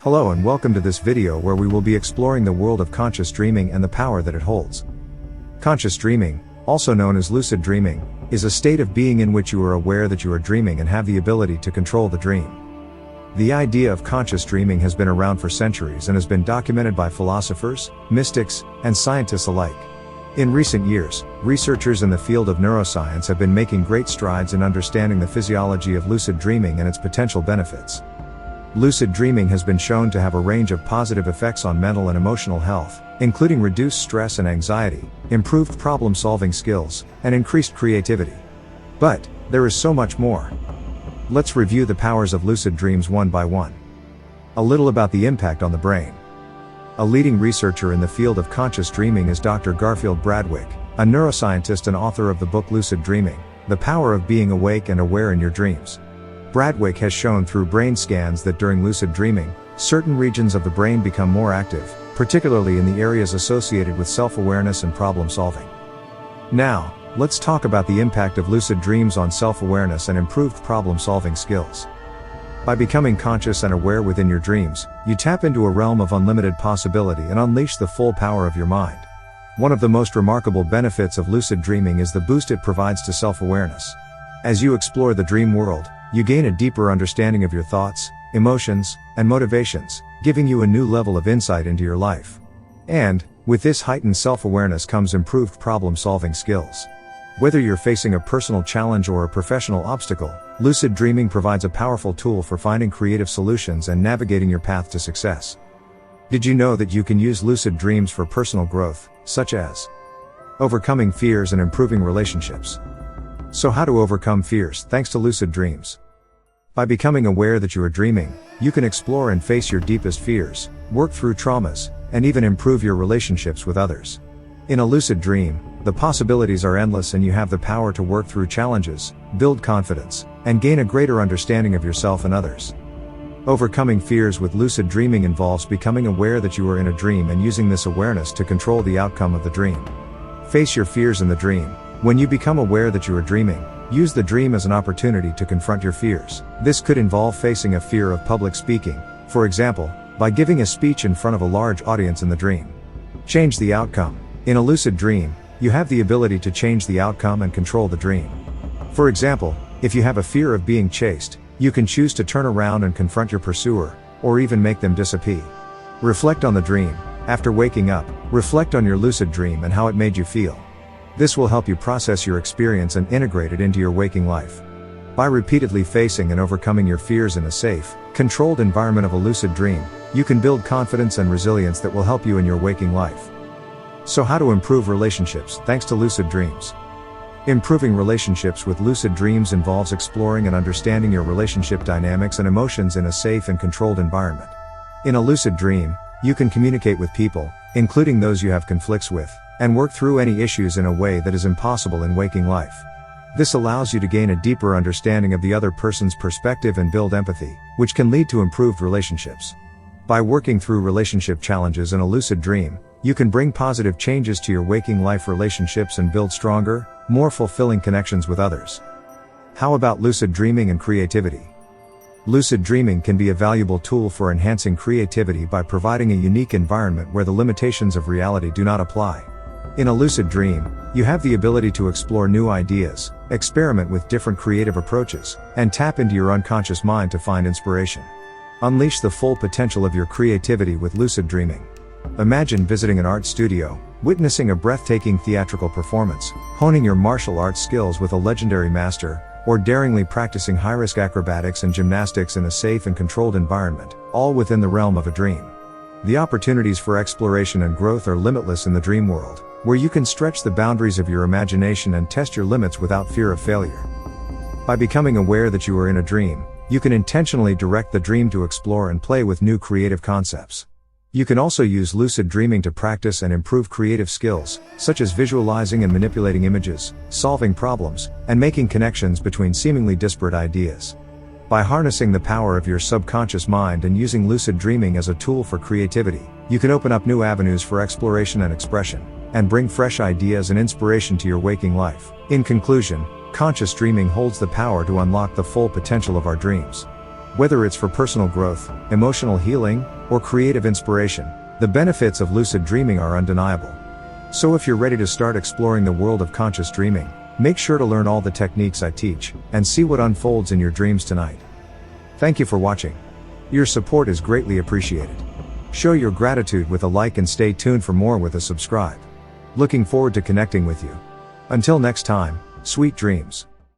Hello and welcome to this video where we will be exploring the world of conscious dreaming and the power that it holds. Conscious dreaming, also known as lucid dreaming, is a state of being in which you are aware that you are dreaming and have the ability to control the dream. The idea of conscious dreaming has been around for centuries and has been documented by philosophers, mystics, and scientists alike. In recent years, researchers in the field of neuroscience have been making great strides in understanding the physiology of lucid dreaming and its potential benefits. Lucid dreaming has been shown to have a range of positive effects on mental and emotional health, including reduced stress and anxiety, improved problem-solving skills, and increased creativity. But there is so much more. Let's review the powers of lucid dreams one by one. A little about the impact on the brain. A leading researcher in the field of conscious dreaming is Dr. Garfield Bradwick, a neuroscientist and author of the book Lucid Dreaming: The Power of Being Awake and Aware in Your Dreams. Bradwick has shown through brain scans that during lucid dreaming, certain regions of the brain become more active, particularly in the areas associated with self-awareness and problem-solving. Now, let's talk about the impact of lucid dreams on self-awareness and improved problem-solving skills. By becoming conscious and aware within your dreams, you tap into a realm of unlimited possibility and unleash the full power of your mind. One of the most remarkable benefits of lucid dreaming is the boost it provides to self-awareness. As you explore the dream world, you gain a deeper understanding of your thoughts, emotions, and motivations, giving you a new level of insight into your life. And, with this heightened self-awareness comes improved problem-solving skills. Whether you're facing a personal challenge or a professional obstacle, lucid dreaming provides a powerful tool for finding creative solutions and navigating your path to success. Did you know that you can use lucid dreams for personal growth, such as overcoming fears and improving relationships? So how to overcome fears thanks to lucid dreams? By becoming aware that you are dreaming, you can explore and face your deepest fears, work through traumas, and even improve your relationships with others. In a lucid dream, the possibilities are endless and you have the power to work through challenges, build confidence, and gain a greater understanding of yourself and others. Overcoming fears with lucid dreaming involves becoming aware that you are in a dream and using this awareness to control the outcome of the dream. Face your fears in the dream. When you become aware that you are dreaming, use the dream as an opportunity to confront your fears. This could involve facing a fear of public speaking, for example, by giving a speech in front of a large audience in the dream. Change the outcome. In a lucid dream, you have the ability to change the outcome and control the dream. For example, if you have a fear of being chased, you can choose to turn around and confront your pursuer, or even make them disappear. Reflect on the dream. After waking up, reflect on your lucid dream and how it made you feel. This will help you process your experience and integrate it into your waking life. By repeatedly facing and overcoming your fears in a safe, controlled environment of a lucid dream, you can build confidence and resilience that will help you in your waking life. So how to improve relationships thanks to lucid dreams? Improving relationships with lucid dreams involves exploring and understanding your relationship dynamics and emotions in a safe and controlled environment. In a lucid dream, you can communicate with people, including those you have conflicts with, and work through any issues in a way that is impossible in waking life. This allows you to gain a deeper understanding of the other person's perspective and build empathy, which can lead to improved relationships. By working through relationship challenges in a lucid dream, you can bring positive changes to your waking life relationships and build stronger, more fulfilling connections with others. How about lucid dreaming and creativity? Lucid dreaming can be a valuable tool for enhancing creativity by providing a unique environment where the limitations of reality do not apply. In a lucid dream, you have the ability to explore new ideas, experiment with different creative approaches, and tap into your unconscious mind to find inspiration. Unleash the full potential of your creativity with lucid dreaming. Imagine visiting an art studio, witnessing a breathtaking theatrical performance, honing your martial arts skills with a legendary master, or daringly practicing high-risk acrobatics and gymnastics in a safe and controlled environment, all within the realm of a dream. The opportunities for exploration and growth are limitless in the dream world, where you can stretch the boundaries of your imagination and test your limits without fear of failure. By becoming aware that you are in a dream, you can intentionally direct the dream to explore and play with new creative concepts. You can also use lucid dreaming to practice and improve creative skills, such as visualizing and manipulating images, solving problems, and making connections between seemingly disparate ideas. By harnessing the power of your subconscious mind and using lucid dreaming as a tool for creativity, you can open up new avenues for exploration and expression, and bring fresh ideas and inspiration to your waking life. In conclusion, conscious dreaming holds the power to unlock the full potential of our dreams. Whether it's for personal growth, emotional healing, or creative inspiration, the benefits of lucid dreaming are undeniable. So if you're ready to start exploring the world of conscious dreaming, make sure to learn all the techniques I teach, and see what unfolds in your dreams tonight. Thank you for watching. Your support is greatly appreciated. Show your gratitude with a like and stay tuned for more with a subscribe. Looking forward to connecting with you. Until next time, sweet dreams.